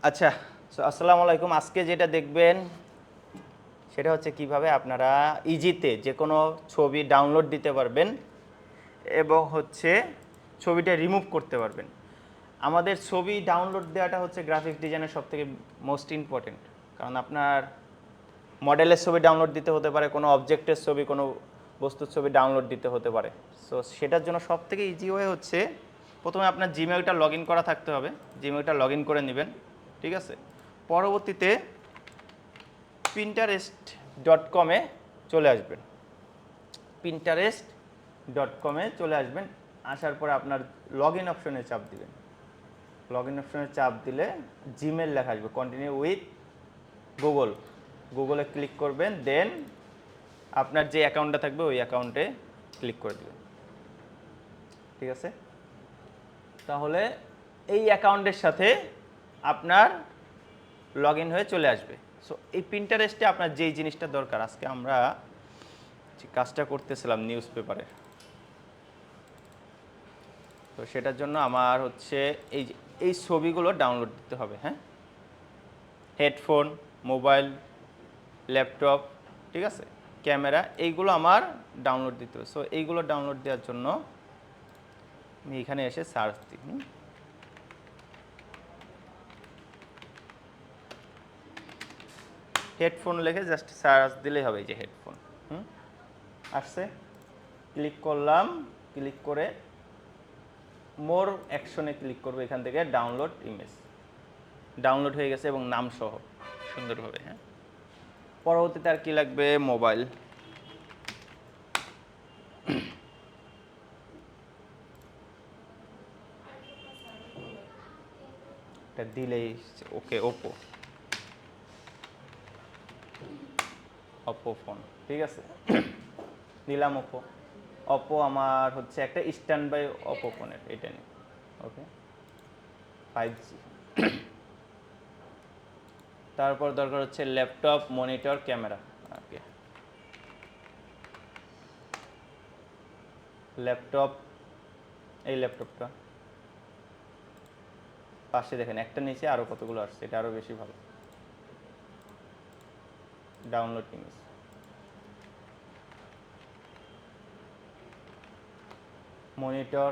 আচ্ছা, সো আসসালামু আলাইকুম। আজকে যেটা দেখবেন সেটা হচ্ছে কিভাবে আপনারা ইজিতে যে কোনো ছবি ডাউনলোড দিতে পারবেন এবং হচ্ছে ছবিটা রিমুভ করতে পারবেন। আমাদের ছবি ডাউনলোড দেওয়াটা হচ্ছে গ্রাফিক্স ডিজাইনের সবথেকে মোস্ট ইম্পর্টেন্ট। কারণ আপনার মডেলের ছবি ডাউনলোড দিতে হতে পারে, কোনো অবজেক্টের ছবি, কোনো বস্তুর ছবি ডাউনলোড দিতে হতে পারে। সো সেটার জন্য সবথেকে ইজি ওয়ে হচ্ছে প্রথমে আপনার জিমেইলটা লগ ইন করা থাকতে হবে। জিমেইলটা লগ ইন করে নেবেন, ঠিক আছে। পরবর্তীতে pinterest.com-এ চলে আসবেন। pinterest.com-এ চলে আসবেন। আসার পরে আপনার লগ ইন অপশনে চাপ দিবেন। লগ ইন অপশনে চাপ দিলে জিমেল লেখা আসবে, কন্টিনিউ উইথ গুগল। গুগলে ক্লিক করবেন, দেন আপনার যে অ্যাকাউন্টটা থাকবে ওই অ্যাকাউন্টে ক্লিক করে দেবেন, ঠিক আছে। তাহলে এই অ্যাকাউন্টের সাথে আপনার লগ ইন হয়ে চলে আসবে। সো এই পিন্টারেস্টে আপনার যেই জিনিসটা দরকার, আজকে আমরা যে কাজটা করতেছিলাম নিউজ পেপারে, তো সেটার জন্য আমার হচ্ছে এই ছবিগুলো ডাউনলোড দিতে হবে। হ্যাঁ, হেডফোন, মোবাইল, ল্যাপটপ, ঠিক আছে, ক্যামেরা, এইগুলো আমার ডাউনলোড দিতে হবে। সো এইগুলো ডাউনলোড দেওয়ার জন্য আমি এখানে এসে সার্চ দিই। হেডফোন লিখে জাস্ট সার্চ দিলেই হবে, এই যে হেডফোন আসছে। ক্লিক করলাম, ক্লিক করে মোর অ্যাকশনে ক্লিক করবো, এখান থেকে ডাউনলোড ইমেজ। ডাউনলোড হয়ে গেছে এবং নাম সহ সুন্দরভাবে। হ্যাঁ, পরবর্তীতে আর কি লাগবে, মোবাইল। এটা দিলেই ওকে, ওপো, ওপো ফোন, ঠিক আছে। নিলাম ওপো। ওপো আমার হচ্ছে একটা স্ট্যান্ড বাই ওপো ফোনের, এটা নিই। ওকে, 5G। তারপর দরকার হচ্ছে ল্যাপটপ, মনিটর, ক্যামেরা। ওকে, ল্যাপটপ, এই ল্যাপটপটা পাশে দেখেন একটা নিচে আরও কতগুলো আসছে, এটা আরও বেশি ভালো। Download image, monitor,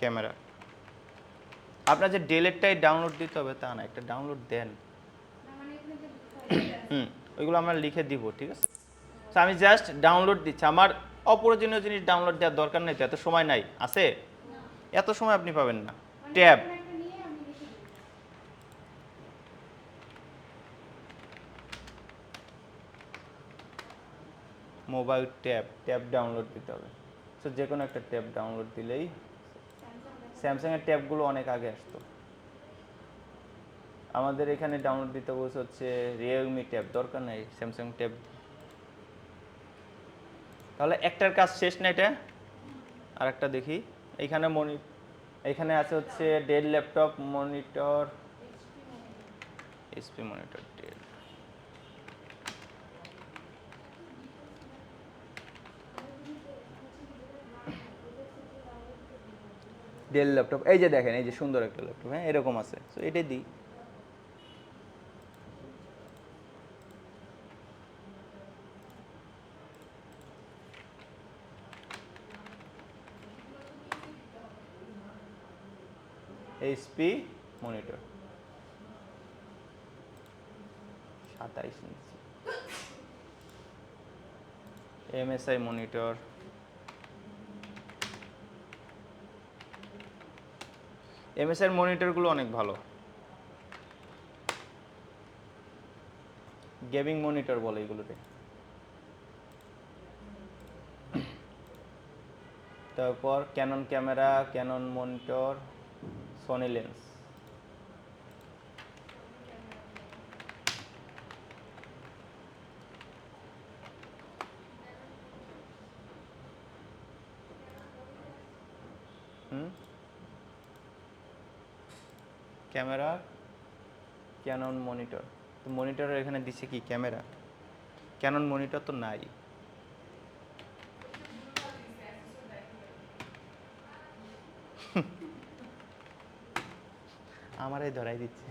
camera. আপনার যে ডেলেরটাই ডাউনলোড দিতে হবে তা না, একটা ডাউনলোড দেন। ওইগুলো আমরা লিখে দিব, ঠিক আছে। তো আমি জাস্ট ডাউনলোড দিচ্ছি, আমার অপ্রয়োজনীয় জিনিস ডাউনলোড দেওয়ার দরকার নেই, তো এত সময় নাই আছে, এত সময় আপনি পাবেন না। Tab, mobile tab, tab download দিতে হবে। সো যে কোনো একটা ট্যাব ডাউনলোড দিলেই, স্যামসাংয়ের ট্যাবগুলো অনেক আগে আসতো। আমাদের এখানে ডাউনলোড দিতে বলছে হচ্ছে রিয়েলমি ট্যাব, দরকার নেই স্যামসাং ট্যাব। তাহলে একটার কাজ শেষ না এটা, আর একটা দেখি। এইখানে এইখানে আছে হচ্ছে Dell laptop, monitor, HP monitor, Dell. Dell laptop, এই যে দেখেন, এই যে সুন্দর একটা ল্যাপটপ, হ্যাঁ এরকম আছে। সো এটাই দিই। HP monitor 27 inch, MSI monitor, MSI মনিটরগুলো অনেক ভালো, গেমিং মনিটর বলে এগুলোতে। তারপর Canon camera, Canon monitor, Sony lens. Camera, Canon monitor. তো মনিটরের এখানে দিছে কি ক্যামেরা, ক্যানন মনিটর তো নাই। আমারই ধরাই দিচ্ছে।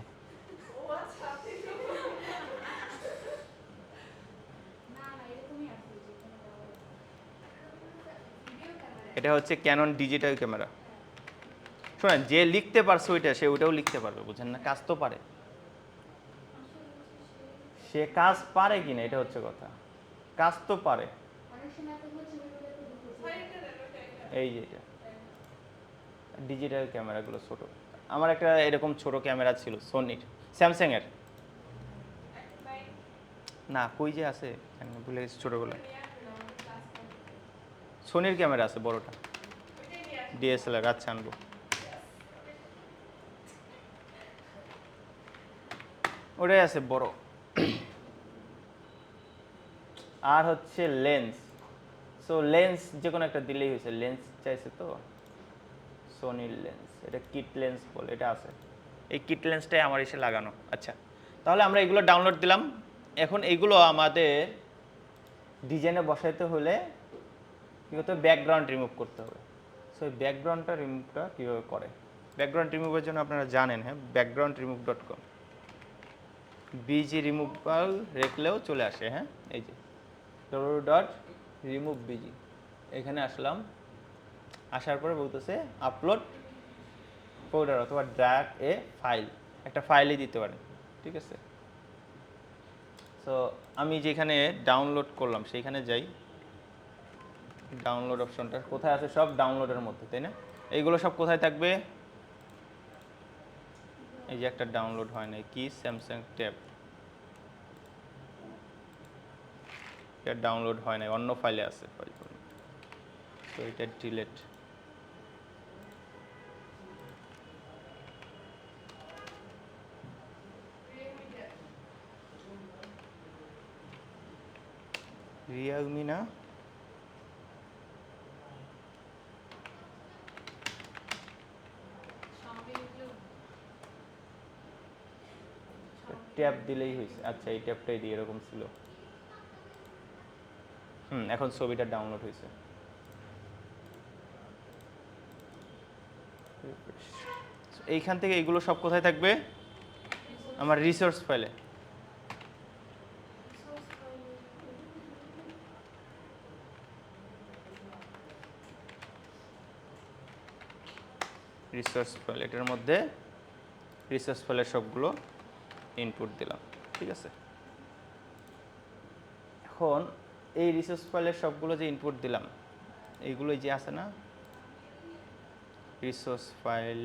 এটা হচ্ছে ক্যানন ডিজিটাল ক্যামেরা। শোনেন, যে লিখতে পারছে ওইটা, সে ওইটাও লিখতে পারবে, বুঝেন না? কাজ তো পারে, সে কাজ পারে কিনা এটা হচ্ছে কথা। কাজ তো পারে। এই যে এটা ডিজিটাল ক্যামেরাগুলো ছোট। আমার একটা এরকম ছোট ক্যামেরা ছিল সোনির, স্যামসাং এর না, কই যে আছে ভুলে গেছি ছোটগুলো। সোনির ক্যামেরা আছে বড়টা, ডিএসএলআর। আচ্ছা আনবো। ওটাই আছে বড়। আর হচ্ছে লেন্স। সো লেন্স যে কোনো একটা দিলেই হয়েছে, লেন্স চাইছে তো। সোনির লেন্স, এটা কিট লেন্স বলে, এটা আছে। এই কিট লেন্সটাই আমার এসে লাগানো। আচ্ছা, তাহলে আমরা এগুলো ডাউনলোড দিলাম। এখন এইগুলো আমাদের ডিজাইনে বসাইতে হলে কী করতে হবে? ব্যাকগ্রাউন্ড রিমুভ করতে হবে। সো এই ব্যাকগ্রাউন্ডটা রিমুভটা কীভাবে করে? ব্যাকগ্রাউন্ড রিমুভের জন্য আপনারা জানেন, হ্যাঁ, backgroundremove.com, বিজি রিমুভাল রেখলেও চলে আসে। হ্যাঁ, এই যে www.removebg, এখানে আসলাম। আসার পরে বলতেছে আপলোড ফোল্ডার অথবা ড্র্যাগ এ ফাইল, একটা ফাইলই দিতে পারেন, ঠিক আছে? সো আমি যেখানে ডাউনলোড করলাম সেইখানে যাই। ডাউনলোড অপশনটা কোথায় আছে? সব ডাউনলোডের মধ্যে, তাই না? এইগুলো সব কোথায় থাকবে? এই যে একটা ডাউনলোড হয় নাই, কি স্যামসাং ট্যাব, এটা ডাউনলোড হয় নাই, অন্য ফাইলে আছে ফাইল। তো এটা ডিলেট। রিয়েলমি না, ট্যাব দিলেই হয়েছে। আচ্ছা, এই ট্যাবটাই দিয়ে এরকম ছিল। এখন ছবিটা ডাউনলোড হয়েছে। এইখান থেকে এগুলো সব কোথায় থাকবে? আমার রিসোর্স ফাইলে। রিসোর্স ফাইল, এটার মধ্যে রিসোর্স ফাইলের সবগুলো ইনপুট দিলাম, ঠিক আছে? এখন এই রিসোর্স ফাইলের সবগুলো যে ইনপুট দিলাম, এইগুলো যে আছে না রিসোর্স ফাইল,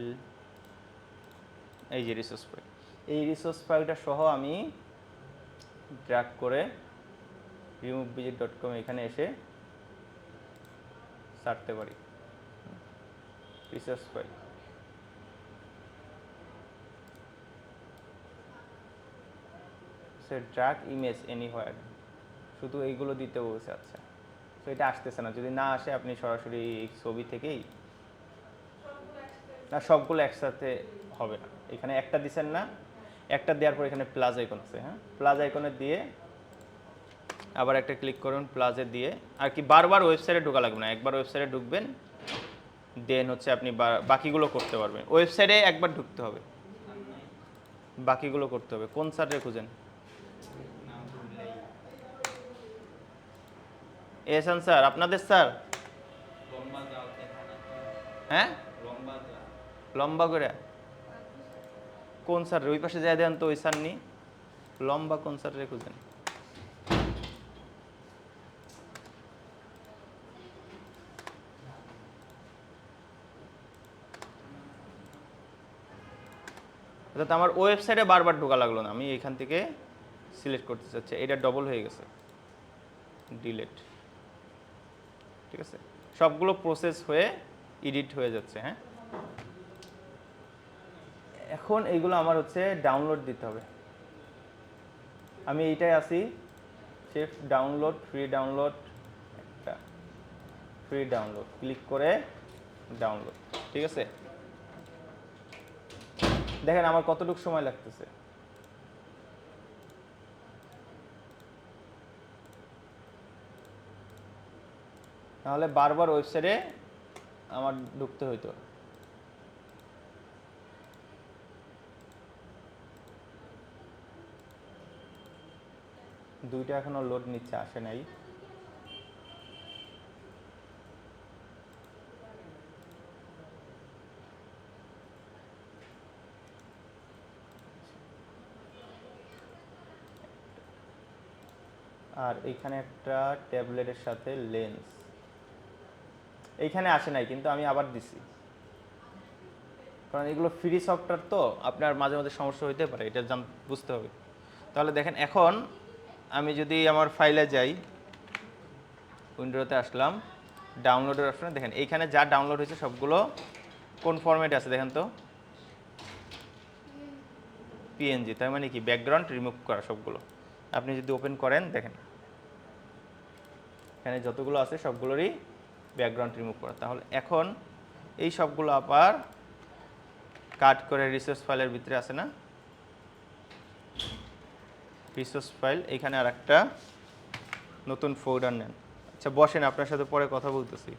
এই যে রিসোর্স ফাইল, এই রিসোর্স ফাইলটা সহ আমি ড্র্যাগ করে removebg.com এখানে এসে ছাড়তে পারি। Resource file, drag image anywhere, শুধু এইগুলো দিতে বলছে। আচ্ছা, তো এটা আসতেছে না। যদি না আসে, আপনি সরাসরি এই ছবি থেকেই, না সবগুলো একসাথে হবে না। এখানে একটা দিচ্ছেন না, একটা দেওয়ার পর এখানে প্লাস আইকন আছে, হ্যাঁ, প্লাস আইকনে দিয়ে আবার একটা ক্লিক করুন, প্লাসে দিয়ে আর কি বারবার ওয়েবসাইটে ঢোকা লাগবে না, একবার ওয়েবসাইটে ঢুকবেন, দেন হচ্ছে আপনি বাকিগুলো করতে পারবেন। ওয়েবসাইটে একবার ঢুকতে হবে, বাকিগুলো করতে হবে। কোন স্যারে খুঁজেন? এহসান স্যার, আপনাদের স্যার? হ্যাঁ, লম্বা করে কোন স্যার? ওই পাশে যাই দেন তো, ওই স্যার নি, লম্বা কোন স্যারে খুঁজেন? অর্থাৎ আমার ওয়েবসাইটে বারবার ঢোকা লাগলো না, আমি এখান থেকে সিলেক্ট করতে চাচ্ছি। এটা ডবল হয়ে গেছে, ডিলেট, ঠিক আছে? সবগুলো প্রসেস হয়ে এডিট হয়ে যাচ্ছে। হ্যাঁ, এখন এইগুলো আমার হচ্ছে ডাউনলোড দিতে হবে। আমি এইটাই আছি, সেফ ডাউনলোড, ফ্রি ডাউনলোড, একটা ফ্রি ডাউনলোড, ক্লিক করে ডাউনলোড, ঠিক আছে? দেখেন আমার কতটুকু সময় লাগতেছে। নাহলে বারবার ওয়েবসাইটে আমার ঢুকতে হইতো। দুইটা এখনো লোড নিচ্ছে, আসে নাই। আর এইখানে একটা ট্যাবলেটের সাথে লেন্স, এইখানে আসে নাই কিন্তু আমি আবার দিছি, কারণ এগুলো ফ্রি সফটওয়্যার তো আপনার মাঝে মাঝে সমস্যা হইতে পারে, এটা বুঝতে হবে। তাহলে দেখেন এখন আমি যদি আমার ফাইলে যাই, উইন্ডোতে আসলাম, ডাউনলোডের অপশনে দেখেন এইখানে যা ডাউনলোড হয়েছে সবগুলো কোন ফরম্যাটে আছে দেখেন তো, পিএনজি, তার মানে কি ব্যাকগ্রাউন্ড রিমুভ করা সবগুলো। আপনি যদি ওপেন করেন দেখেন এখানে যতগুলো আছে সবগুলোরই ব্যাকগ্রাউন্ড রিমুভ করা। তাহলে এখন এই সবগুলো আবার কাট করে রিসোর্স ফাইলের ভিতরে আছে না, রিসোর্স ফাইল, এখানে আর একটা নতুন ফোল্ডার নেন। আচ্ছা বসেন, আপনার সাথে পরে কথা বলতেছি।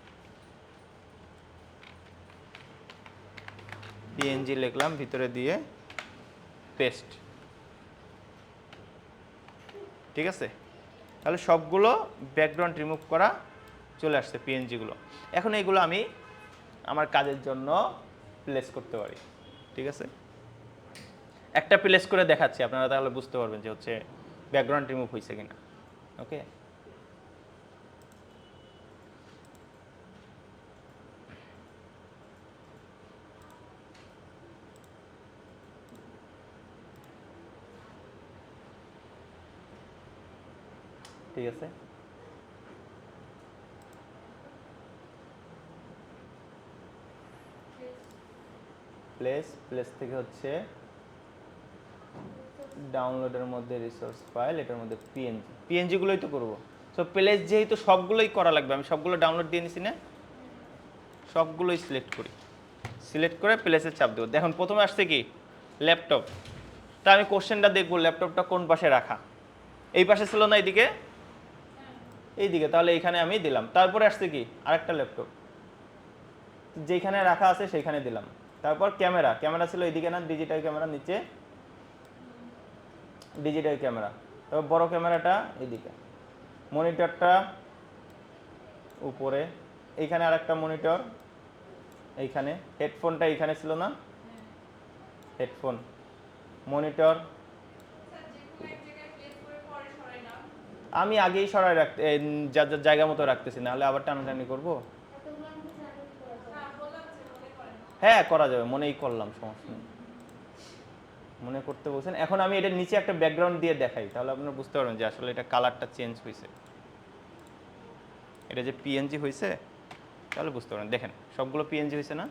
পিএনজি লিখলাম, ভিতরে দিয়ে পেস্ট, ঠিক আছে। তাহলে সবগুলো ব্যাকগ্রাউন্ড রিমুভ করা চলে আসছে পিএনজিগুলো। এখন এইগুলো আমি আমার কাজের জন্য প্লেস করতে পারি, ঠিক আছে। একটা প্লেস করে দেখাচ্ছি, আপনারা তাহলে বুঝতে পারবেন যে হচ্ছে ব্যাকগ্রাউন্ড রিমুভ হয়েছে কিনা। ওকে, ঠিক আছে। প্লেস থেকে হচ্ছে ডাউনলোডের মধ্যে রিসোর্স ফাইল, এটার মধ্যে পিএনজিগুলোই তো করবো। সো প্লেস যেহেতু সবগুলোই করা লাগবে, আমি সবগুলো ডাউনলোড দিয়ে নিছি না, সবগুলোই সিলেক্ট করি, সিলেক্ট করে প্লেসে চাপ দেবো। দেখুন প্রথমে আসছে কি ল্যাপটপ, তা আমি কোশ্চেনটা দেখবো ল্যাপটপটা কোন পাশে রাখা, এই পাশে ছিল না এইদিকে, এইদিকে, তাহলে এইখানে আমি দিলাম। তারপরে আসছে কি আরেকটা ল্যাপটপ, যেখানে রাখা আছে সেইখানে দিলাম। তারপর ক্যামেরা ছিল এইদিকে না, ডিজিটাল ক্যামেরা নিচে, ডিজিটাল ক্যামেরা, তারপর বড় ক্যামেরাটা এইদিকে, মনিটরটা উপরে, এইখানে আরেকটা মনিটর, এইখানে হেডফোনটা এইখানে ছিল না, হেডফোন, মনিটর। আমি আগেই সরাই রাখতে জায়গা মতো রাখতেছি, নাহলে আবার টানাটানি করবো। হ্যাঁ করা যাবে, মনেই করলাম, সমস্যা নেই, মনে করতে বলছেন। এখন আমি এটার নিচে একটা ব্যাকগ্রাউন্ড দিয়ে দেখাই, তাহলে আপনারা বুঝতে পারবেন যে আসলে এটা কালারটা চেঞ্জ হয়েছে, এটা যে পিএনজি হয়েছে, তাহলে বুঝতে পারবেন। দেখেন সবগুলো পিএনজি হয়েছে না,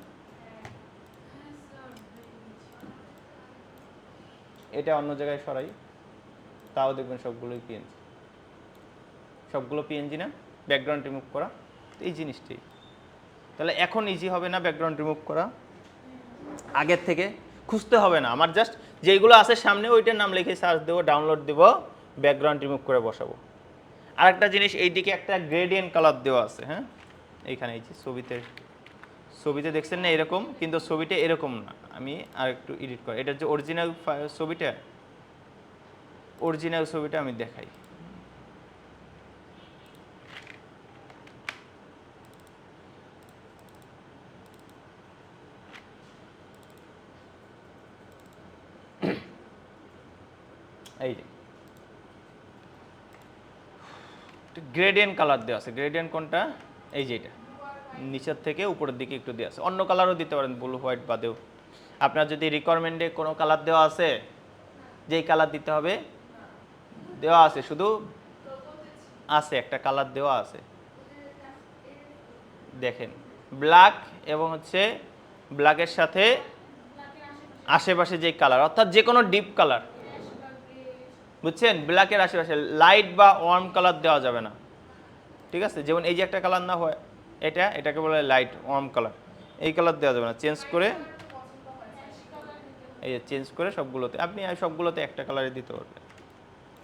এটা অন্য জায়গায় সরাই, তাও দেখবেন সবগুলোই পিএনজি, সবগুলো পিএনজি না, ব্যাকগ্রাউন্ড রিমুভ করা, এই জিনিসটি। তাহলে এখন ইজি হবে না ব্যাকগ্রাউন্ড রিমুভ করা, আগের থেকে খুঁজতে হবে না আমার, জাস্ট যেইগুলো আছে সামনে ওইটার নাম লিখে সার্চ দেবো, ডাউনলোড দেবো, ব্যাকগ্রাউন্ড রিমুভ করে বসাবো। আরেকটা জিনিস, এইদিকে একটা গ্রেডিয়েন্ট কালার দেওয়া আছে, হ্যাঁ এইখানে, এই যে ছবিতে দেখছেন না এরকম, কিন্তু ছবিটা এরকম না, আমি আর একটু এডিট করি, এটার যে অরিজিনাল ছবিটা আমি দেখাই। এই যে গ্রেডিয়েন্ট কালার দেওয়া আছে, গ্রেডিয়েন্ট কোনটা, এই যে এটা নিচের থেকে উপরের দিকে একটু দেওয়া আছে, অন্য কালারও দিতে পারেন, ব্লু হোয়াইট বাদেও। আপনার যদি রিকোয়ারমেন্টে কোনো কালার দেওয়া আছে, যেই কালার দিতে হবে দেওয়া আছে, শুধু আছে একটা কালার দেওয়া আছে, দেখেন ব্ল্যাক, এবং হচ্ছে ব্ল্যাকের সাথে আশেপাশে যে কালার, অর্থাৎ যে কোনো ডিপ কালার, বুঝছেন, ব্ল্যাকের আশেপাশে লাইট বা ওয়ার্ম কালার দেওয়া যাবে না, ঠিক আছে। যেমন এই যে একটা কালার না হয়, এটাকে বলে লাইট ওয়ার্ম কালার, এই কালার দেওয়া যাবে না, চেঞ্জ করে, এই যে চেঞ্জ করে সবগুলোতে, আপনি সবগুলোতে একটা কালারে দিতে পারবেন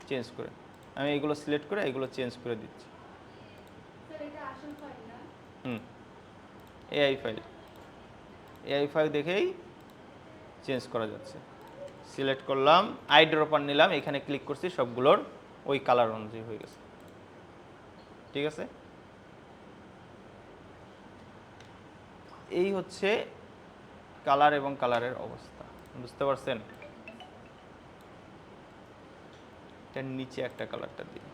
চেঞ্জ করে। আমি এইগুলো সিলেক্ট করে এইগুলো চেঞ্জ করে দিচ্ছি। এআই ফাইল দেখেই চেঞ্জ করা যাচ্ছে। সিলেক্ট করলাম, আই ড্রপার নিলাম, এখানে ক্লিক করছি, সবগুলোর ওই কালার অনুযায়ী হয়ে গেছে। ঠিক আছে, এই হচ্ছে কালার এবং কালারের অবস্থা, বুঝতে পারছেন? এটার নিচে একটা কালারটা দিই।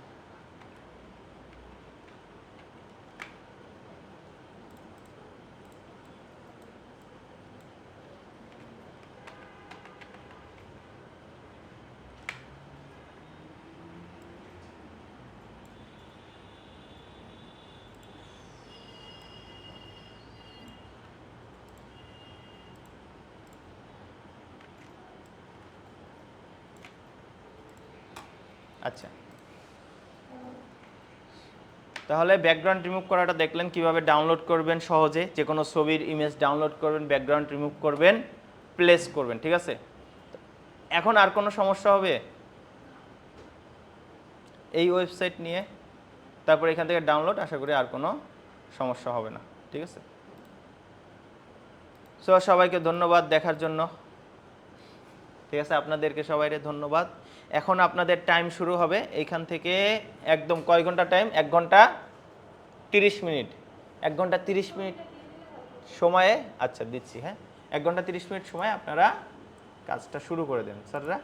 আচ্ছা, তাহলে ব্যাকগ্রাউন্ড রিমুভ করাটা দেখলেন কিভাবে ডাউনলোড করবেন সহজে, যে কোনো ছবির ইমেজ ডাউনলোড করবেন, ব্যাকগ্রাউন্ড রিমুভ করবেন, প্লেস করবেন। ঠিক আছে, এখন আর কোনো সমস্যা হবে এই ওয়েবসাইট নিয়ে, তারপর এখান থেকে ডাউনলোড, আশা করি আর কোনো সমস্যা হবে না। ঠিক আছে, সো সবাইকে ধন্যবাদ দেখার জন্য। ঠিক আছে, আপনাদেরকে সবাইকে ধন্যবাদ। এখন আপনাদের টাইম শুরু হবে এইখান থেকে, একদম কয় ঘন্টা টাইম? 1 ঘন্টা 30 মিনিট। 1 ঘন্টা 30 মিনিট সময়ে, আচ্ছা দিচ্ছি, হ্যাঁ, 1 ঘন্টা 30 মিনিট সময় আপনারা কাজটা শুরু করে দেন স্যাররা।